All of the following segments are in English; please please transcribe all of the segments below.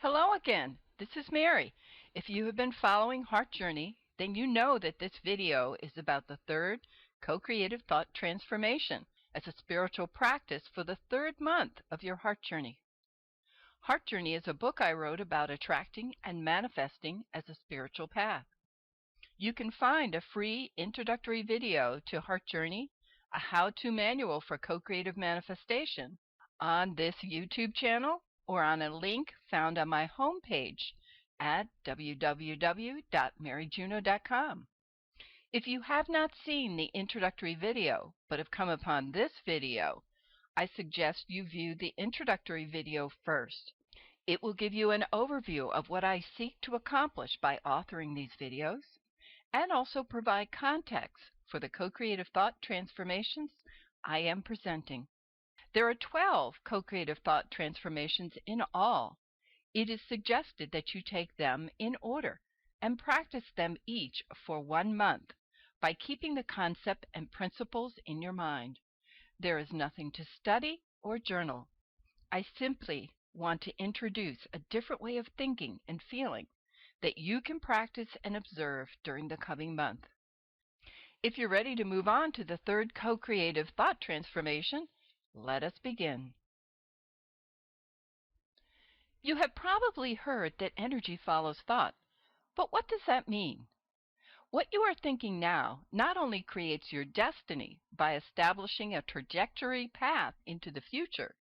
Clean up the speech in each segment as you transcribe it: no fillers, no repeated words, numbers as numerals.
Hello again. This is Mary. If you have been following Heart Journey, then you know that this video is about the third co-creative thought transformation as a spiritual practice for the third month of your Heart Journey. Heart Journey is a book I wrote about attracting and manifesting as a spiritual path. You can find a free introductory video to Heart Journey, a how-to manual for co-creative manifestation, on this YouTube channel or on a link found on my homepage at www.maryjuno.com. If you have not seen the introductory video but have come upon this video, I suggest you view the introductory video first. It will give you an overview of what I seek to accomplish by authoring these videos, and also provide context for the co-creative thought transformations I am presenting. There are 12 co-creative thought transformations in all. It is suggested that you take them in order and practice them each for 1 month by keeping the concept and principles in your mind. There is nothing to study or journal. I simply want to introduce a different way of thinking and feeling that you can practice and observe during the coming month. If you're ready to move on to the third co-creative thought transformation, let us begin. You have probably heard that energy follows thought, but what does that mean? What you are thinking now not only creates your destiny by establishing a trajectory path into the future,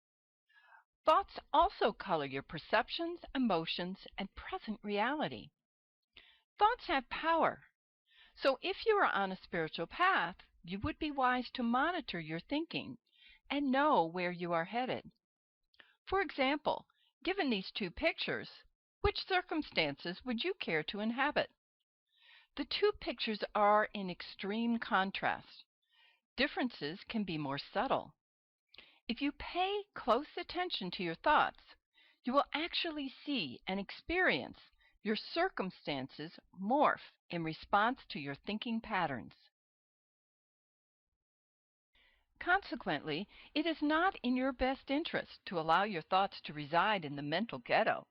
thoughts also color your perceptions, emotions, and present reality. Thoughts have power, so if you are on a spiritual path, you would be wise to monitor your thinking and know where you are headed. For example, given these two pictures, which circumstances would you care to inhabit? The two pictures are in extreme contrast. Differences can be more subtle. If you pay close attention to your thoughts, you will actually see and experience your circumstances morph in response to your thinking patterns. Consequently, it is not in your best interest to allow your thoughts to reside in the mental ghetto,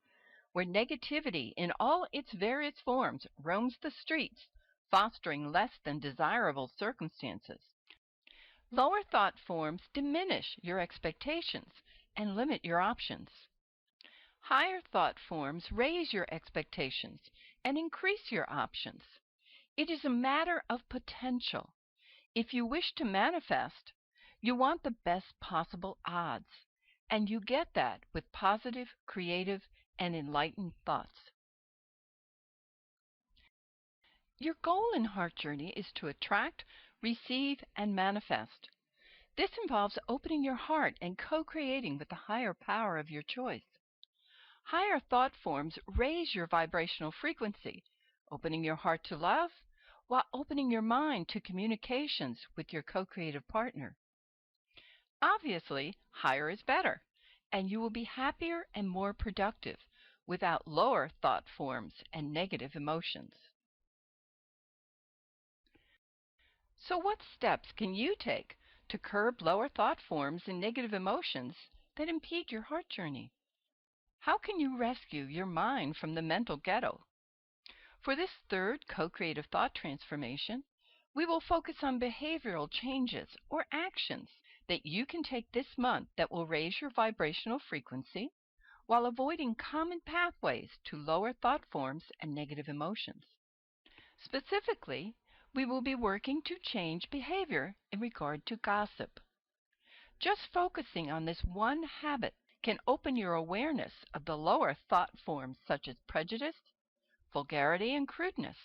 where negativity in all its various forms roams the streets, fostering less than desirable circumstances. Lower thought forms diminish your expectations and limit your options. Higher thought forms raise your expectations and increase your options. It is a matter of potential. If you wish to manifest, you want the best possible odds, and you get that with positive, creative, and enlightened thoughts. Your goal in Heart Journey is to attract, receive, and manifest. This involves opening your heart and co-creating with the higher power of your choice. Higher thought forms raise your vibrational frequency, opening your heart to love, while opening your mind to communications with your co-creative partner. Obviously, higher is better, and you will be happier and more productive without lower thought forms and negative emotions. So what steps can you take to curb lower thought forms and negative emotions that impede your heart journey? How can you rescue your mind from the mental ghetto? For this third co-creative thought transformation, we will focus on behavioral changes or actions that you can take this month that will raise your vibrational frequency while avoiding common pathways to lower thought forms and negative emotions. Specifically, we will be working to change behavior in regard to gossip. Just focusing on this one habit can open your awareness of the lower thought forms such as prejudice, vulgarity, and crudeness.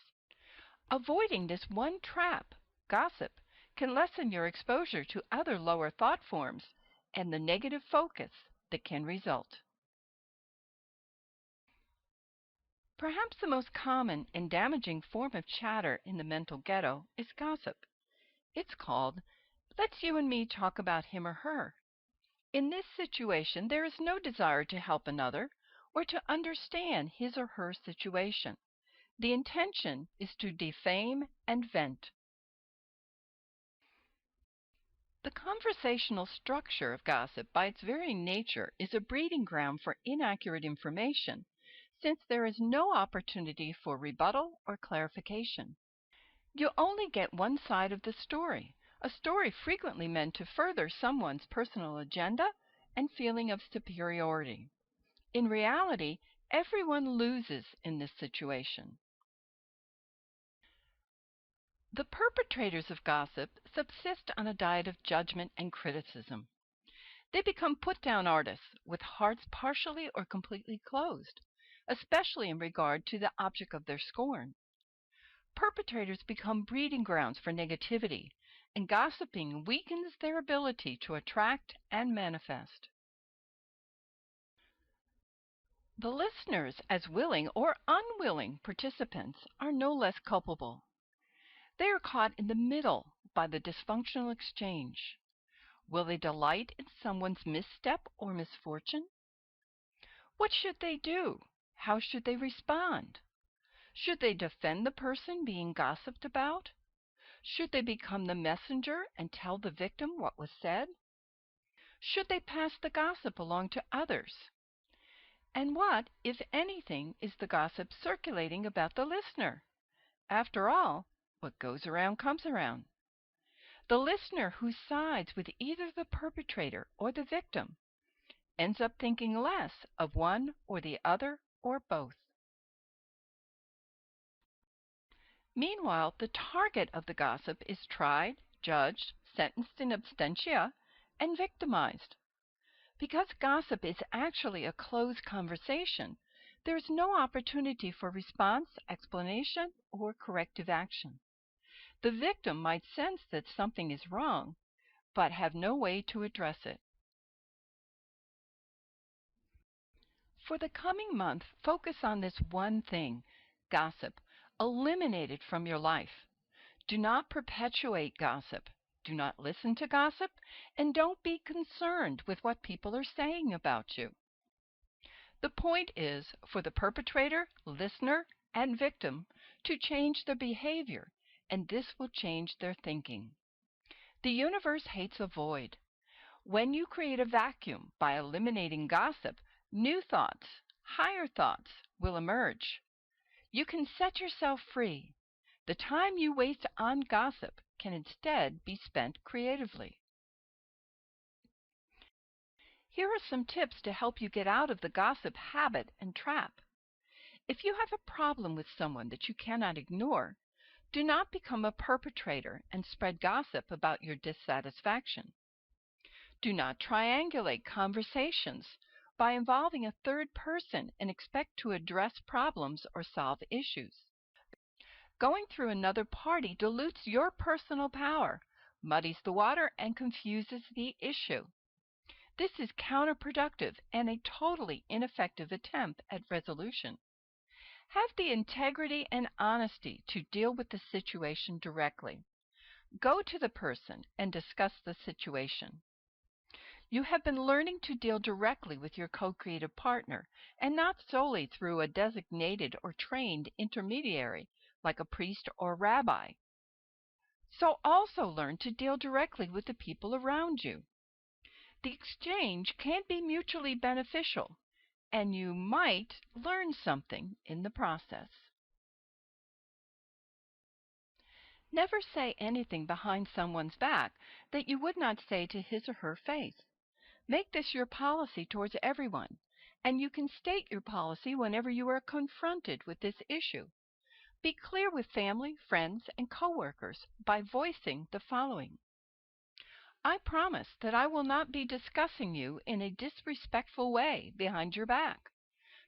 Avoiding this one trap, gossip, can lessen your exposure to other lower thought forms and the negative focus that can result. Perhaps the most common and damaging form of chatter in the mental ghetto is gossip. It's called, "Let's you and me talk about him or her." In this situation, there is no desire to help another or to understand his or her situation. The intention is to defame and vent. The conversational structure of gossip, by its very nature, is a breeding ground for inaccurate information since there is no opportunity for rebuttal or clarification. You only get one side of the story, a story frequently meant to further someone's personal agenda and feeling of superiority. In reality, everyone loses in this situation. The perpetrators of gossip subsist on a diet of judgment and criticism. They become put-down artists with hearts partially or completely closed, especially in regard to the object of their scorn. Perpetrators become breeding grounds for negativity, and gossiping weakens their ability to attract and manifest. The listeners, as willing or unwilling participants, are no less culpable. They are caught in the middle by the dysfunctional exchange. Will they delight in someone's misstep or misfortune? What should they do? How should they respond? Should they defend the person being gossiped about? Should they become the messenger and tell the victim what was said? Should they pass the gossip along to others? And what, if anything, is the gossip circulating about the listener? After all, what goes around comes around. The listener who sides with either the perpetrator or the victim ends up thinking less of one or the other or both. Meanwhile, the target of the gossip is tried, judged, sentenced in absentia, and victimized. Because gossip is actually a closed conversation, there is no opportunity for response, explanation, or corrective action. The victim might sense that something is wrong, but have no way to address it. For the coming month, focus on this one thing: gossip. Eliminate it from your life. Do not perpetuate gossip. Do not listen to gossip, and don't be concerned with what people are saying about you. The point is for the perpetrator, listener, and victim to change their behavior, and this will change their thinking. The universe hates a void. When you create a vacuum by eliminating gossip, new thoughts, higher thoughts will emerge. You can set yourself free. The time you waste on gossip can instead be spent creatively. Here are some tips to help you get out of the gossip habit and trap. If you have a problem with someone that you cannot ignore, do not become a perpetrator and spread gossip about your dissatisfaction. Do not triangulate conversations by involving a third person and expect to address problems or solve issues. Going through another party dilutes your personal power, muddies the water, and confuses the issue. This is counterproductive and a totally ineffective attempt at resolution. Have the integrity and honesty to deal with the situation directly. Go to the person and discuss the situation. You have been learning to deal directly with your co-creative partner and not solely through a designated or trained intermediary like a priest or rabbi. So also learn to deal directly with the people around you. The exchange can be mutually beneficial, and you might learn something in the process. Never say anything behind someone's back that you would not say to his or her face. Make this your policy towards everyone, and you can state your policy whenever you are confronted with this issue. Be clear with family, friends, and coworkers by voicing the following. I promise that I will not be discussing you in a disrespectful way behind your back,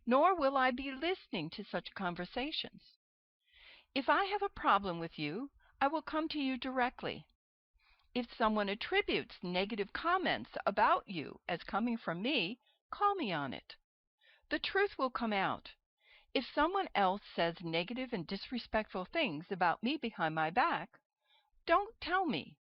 nor will I be listening to such conversations. If I have a problem with you, I will come to you directly. If someone attributes negative comments about you as coming from me, call me on it. The truth will come out. If someone else says negative and disrespectful things about me behind my back, don't tell me.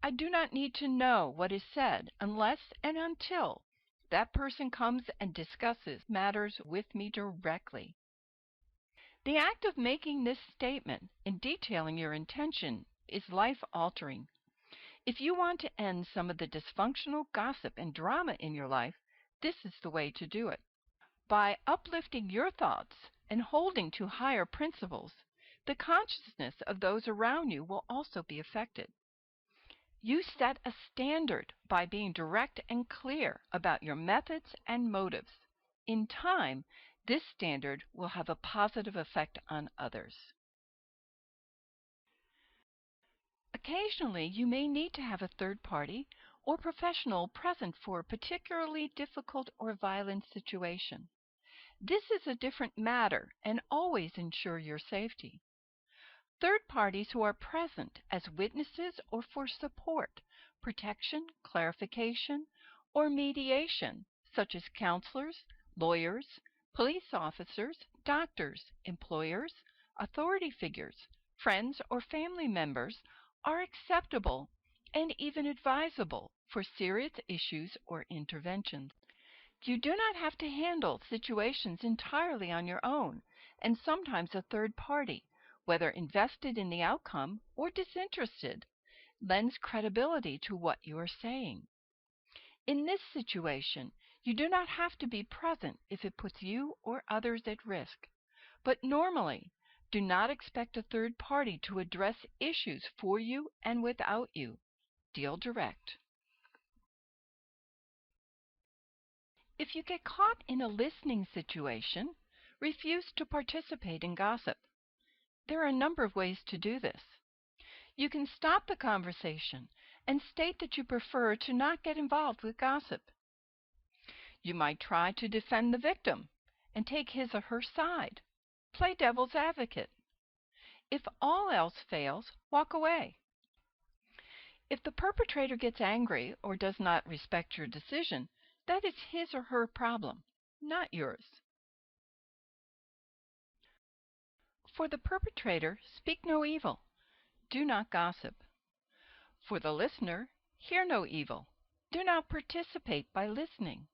I do not need to know what is said unless and until that person comes and discusses matters with me directly. The act of making this statement and detailing your intention is life-altering. If you want to end some of the dysfunctional gossip and drama in your life, this is the way to do it. By uplifting your thoughts and holding to higher principles, the consciousness of those around you will also be affected. You set a standard by being direct and clear about your methods and motives. In time, this standard will have a positive effect on others. Occasionally, you may need to have a third party or professional present for a particularly difficult or violent situation. This is a different matter and always ensure your safety. Third parties who are present as witnesses or for support, protection, clarification, or mediation, such as counselors, lawyers, police officers, doctors, employers, authority figures, friends, or family members, are acceptable and even advisable for serious issues or interventions. You do not have to handle situations entirely on your own, and sometimes a third party, whether invested in the outcome or disinterested, lends credibility to what you are saying. In this situation, you do not have to be present if it puts you or others at risk, but normally do not expect a third party to address issues for you and without you. Deal direct. If you get caught in a listening situation, refuse to participate in gossip. There are a number of ways to do this. You can stop the conversation and state that you prefer to not get involved with gossip. You might try to defend the victim and take his or her side. Play devil's advocate. If all else fails, walk away. If the perpetrator gets angry or does not respect your decision, that is his or her problem, not yours. For the perpetrator, speak no evil. Do not gossip. For the listener, hear no evil. Do not participate by listening.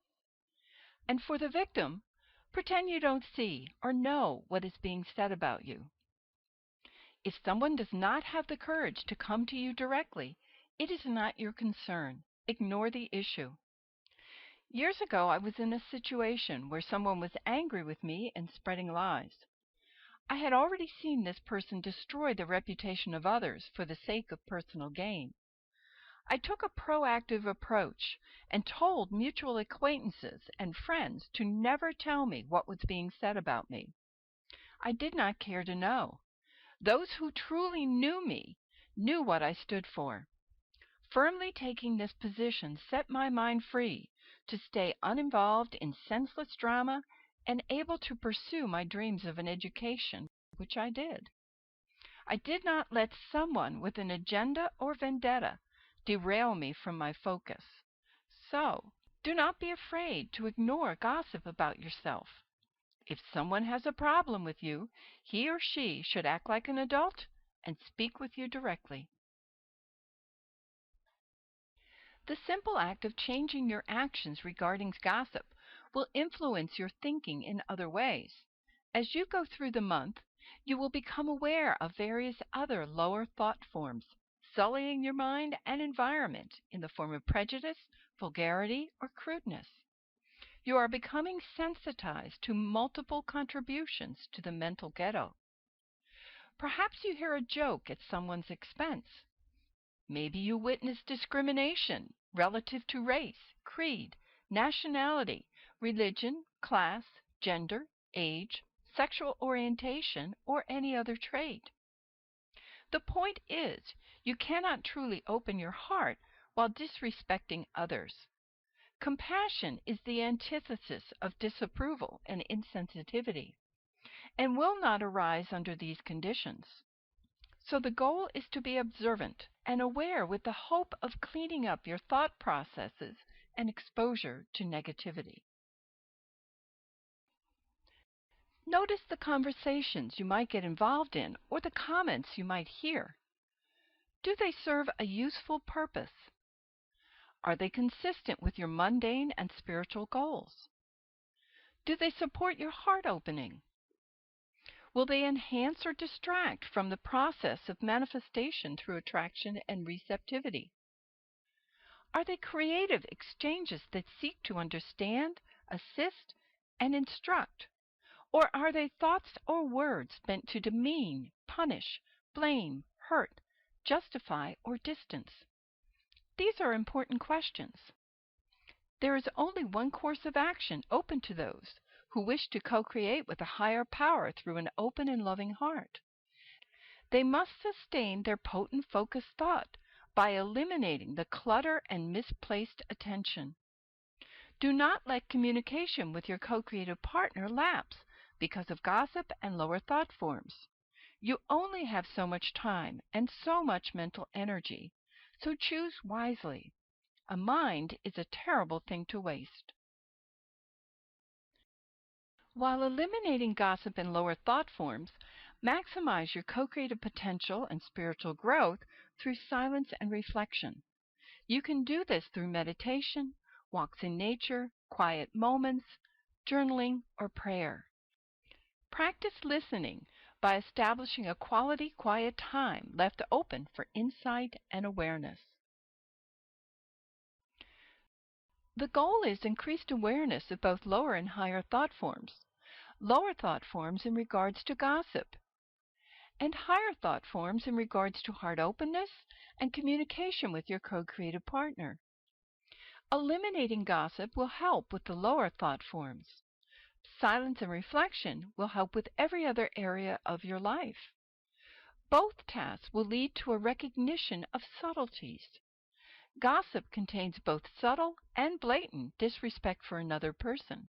And for the victim, pretend you don't see or know what is being said about you. If someone does not have the courage to come to you directly, it is not your concern. Ignore the issue. Years ago, I was in a situation where someone was angry with me and spreading lies. I had already seen this person destroy the reputation of others for the sake of personal gain. I took a proactive approach and told mutual acquaintances and friends to never tell me what was being said about me. I did not care to know. Those who truly knew me knew what I stood for. Firmly taking this position set my mind free to stay uninvolved in senseless drama and able to pursue my dreams of an education, which I did. I did not let someone with an agenda or vendetta derail me from my focus. So, do not be afraid to ignore gossip about yourself. If someone has a problem with you, he or she should act like an adult and speak with you directly. The simple act of changing your actions regarding gossip will influence your thinking in other ways. As you go through the month, you will become aware of various other lower thought forms, sullying your mind and environment in the form of prejudice, vulgarity, or crudeness. You are becoming sensitized to multiple contributions to the mental ghetto. Perhaps you hear a joke at someone's expense. Maybe you witness discrimination relative to race, creed, nationality, religion, class, gender, age, sexual orientation, or any other trait. The point is, you cannot truly open your heart while disrespecting others. Compassion is the antithesis of disapproval and insensitivity, and will not arise under these conditions. So the goal is to be observant and aware with the hope of cleaning up your thought processes and exposure to negativity. Notice the conversations you might get involved in or the comments you might hear. Do they serve a useful purpose? Are they consistent with your mundane and spiritual goals? Do they support your heart opening? Will they enhance or distract from the process of manifestation through attraction and receptivity? Are they creative exchanges that seek to understand, assist, and instruct? Or are they thoughts or words meant to demean, punish, blame, hurt, justify, or distance? These are important questions. There is only one course of action open to those who wish to co-create with a higher power through an open and loving heart. They must sustain their potent focused thought by eliminating the clutter and misplaced attention. Do not let communication with your co-creative partner lapse because of gossip and lower thought forms. You only have so much time and so much mental energy, so choose wisely. A mind is a terrible thing to waste. While eliminating gossip and lower thought forms, maximize your co-creative potential and spiritual growth through silence and reflection. You can do this through meditation, walks in nature, quiet moments, journaling, or prayer. Practice listening by establishing a quality quiet time left open for insight and awareness. The goal is increased awareness of both lower and higher thought forms. Lower thought forms in regards to gossip, and higher thought forms in regards to heart openness and communication with your co-creative partner. Eliminating gossip will help with the lower thought forms. Silence and reflection will help with every other area of your life. Both tasks will lead to a recognition of subtleties. Gossip contains both subtle and blatant disrespect for another person.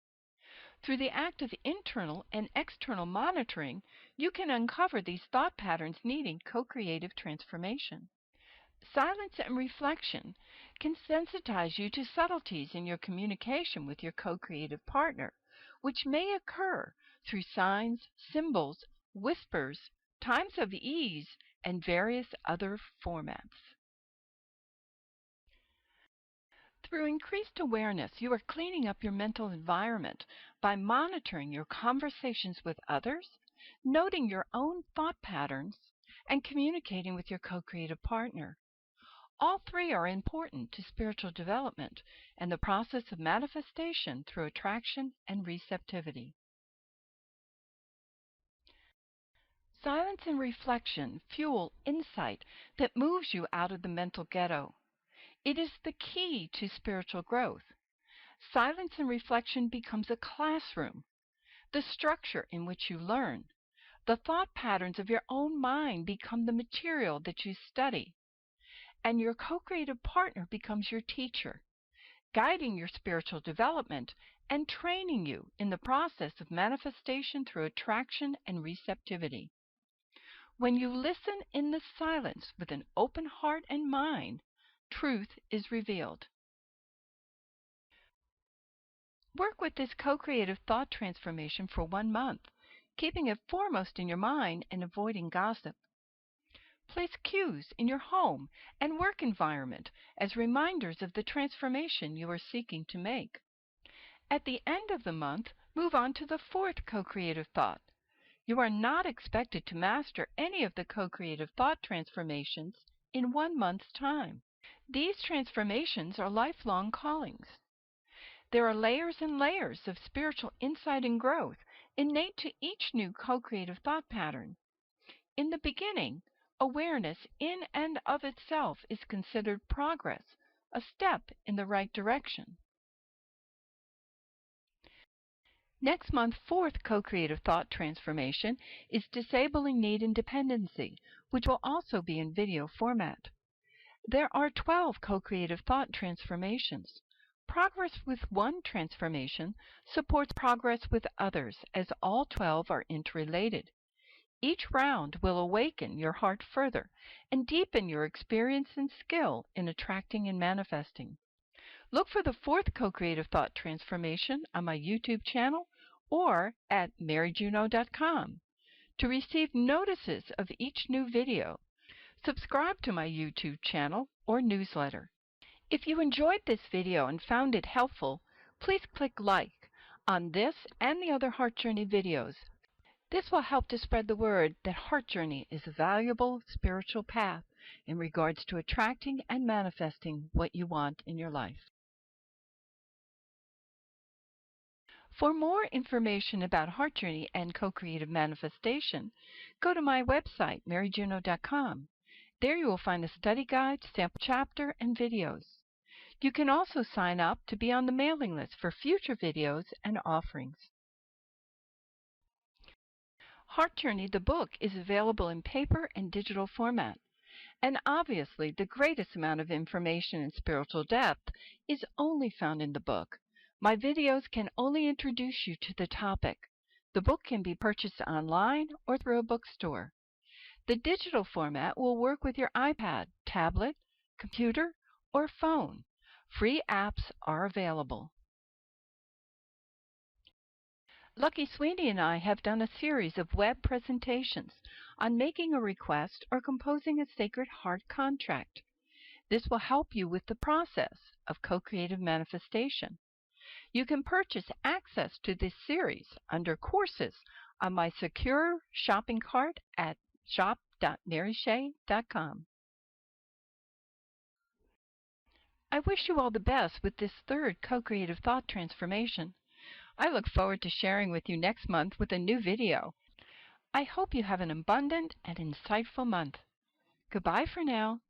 Through the act of internal and external monitoring, you can uncover these thought patterns needing co-creative transformation. Silence and reflection can sensitize you to subtleties in your communication with your co-creative partner, which may occur through signs, symbols, whispers, times of ease, and various other formats. Through increased awareness, you are cleaning up your mental environment by monitoring your conversations with others, noting your own thought patterns, and communicating with your co-creative partner. All three are important to spiritual development and the process of manifestation through attraction and receptivity. Silence and reflection fuel insight that moves you out of the mental ghetto. It is the key to spiritual growth. Silence and reflection becomes a classroom, the structure in which you learn. The thought patterns of your own mind become the material that you study, and your co-creative partner becomes your teacher, guiding your spiritual development and training you in the process of manifestation through attraction and receptivity. When you listen in the silence with an open heart and mind, truth is revealed. Work with this co-creative thought transformation for 1 month, keeping it foremost in your mind and avoiding gossip. Place cues in your home and work environment as reminders of the transformation you are seeking to make. At the end of the month, move on to the 4th co-creative thought. You are not expected to master any of the co-creative thought transformations in 1 month's time. These transformations are lifelong callings. There are layers and layers of spiritual insight and growth innate to each new co-creative thought pattern. In the beginning, awareness in and of itself is considered progress, a step in the right direction. Next month's 4th co-creative thought transformation is disabling need and dependency, which will also be in video format. There are 12 co-creative thought transformations. Progress with one transformation supports progress with others, as all 12 are interrelated. Each round will awaken your heart further and deepen your experience and skill in attracting and manifesting. Look for the 4th co-creative thought transformation on my YouTube channel or at maryjuno.com. To receive notices of each new video, subscribe to my YouTube channel or newsletter. If you enjoyed this video and found it helpful, please click like on this and the other Heart Journey videos. This will help to spread the word that Heart Journey is a valuable spiritual path in regards to attracting and manifesting what you want in your life. For more information about Heart Journey and co-creative manifestation, go to my website, maryjuno.com. There you will find a study guide, sample chapter, and videos. You can also sign up to be on the mailing list for future videos and offerings. Heart Journey, the book, is available in paper and digital format. And obviously, the greatest amount of information and spiritual depth is only found in the book. My videos can only introduce you to the topic. The book can be purchased online or through a bookstore. The digital format will work with your iPad, tablet, computer, or phone. Free apps are available. Lucky Sweeney and I have done a series of web presentations on making a request or composing a sacred heart contract. This will help you with the process of co-creative manifestation. You can purchase access to this series under courses on my secure shopping cart at shop.maryshea.com. I wish you all the best with this third co-creative thought transformation. I look forward to sharing with you next month with a new video. I hope you have an abundant and insightful month. Goodbye for now.